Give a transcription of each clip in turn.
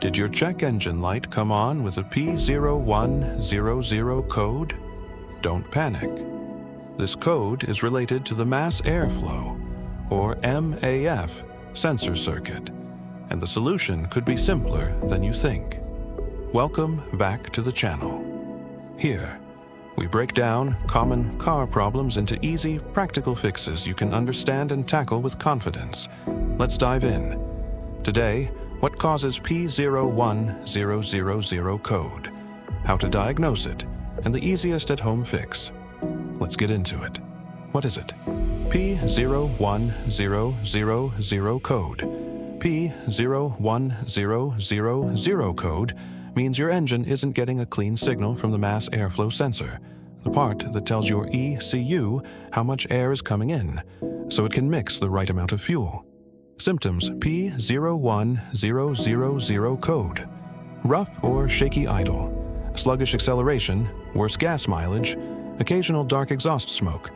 Did your check engine light come on with a P0100 code? Don't panic. This code is related to the mass airflow, or MAF, sensor circuit, and the solution could be simpler than you think. Welcome back to the channel. Here, we break down common car problems into easy, practical fixes you can understand and tackle with confidence. Let's dive in. Today, what causes P0100 code, how to diagnose it, and the easiest at-home fix. Let's get into it. What is it? P0100 code. P0100 code means your engine isn't getting a clean signal from the mass airflow sensor, the part that tells your ECU how much air is coming in, so it can mix the right amount of fuel. Symptoms: P0100 code. Rough or shaky idle, sluggish acceleration, worse gas mileage, occasional dark exhaust smoke,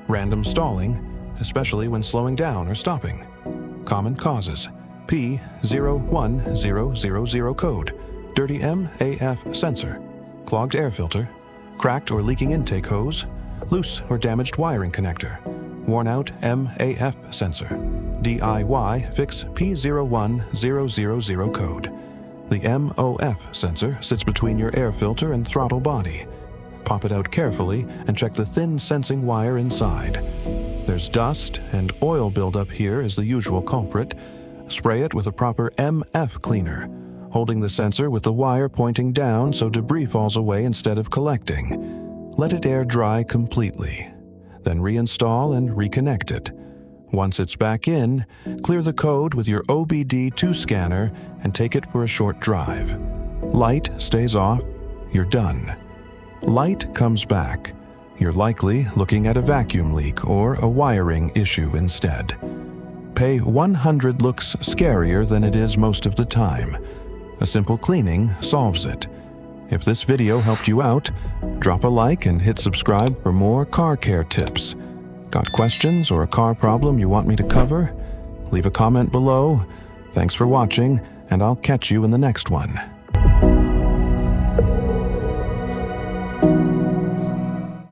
random stalling, especially when slowing down or stopping. Common causes: P0100 code. Dirty MAF sensor, clogged air filter, cracked or leaking intake hose, loose or damaged wiring connector, worn out MAF sensor. DIY fix P0100 code. The MOF sensor sits between your air filter and throttle body. Pop it out carefully and check the thin sensing wire inside. There's dust and oil buildup here is the usual culprit. Spray it with a proper MF cleaner, holding the sensor with the wire pointing down so debris falls away instead of collecting. Let it air dry completely. Then reinstall and reconnect it. Once it's back in, clear the code with your OBD2 scanner and take it for a short drive. Light stays off, you're done. Light comes back, you're likely looking at a vacuum leak or a wiring issue instead. P0100 looks scarier than it is most of the time. A simple cleaning solves it. If this video helped you out, drop a like and hit subscribe for more car care tips. Got questions or a car problem you want me to cover? Leave a comment below. Thanks for watching, and I'll catch you in the next one.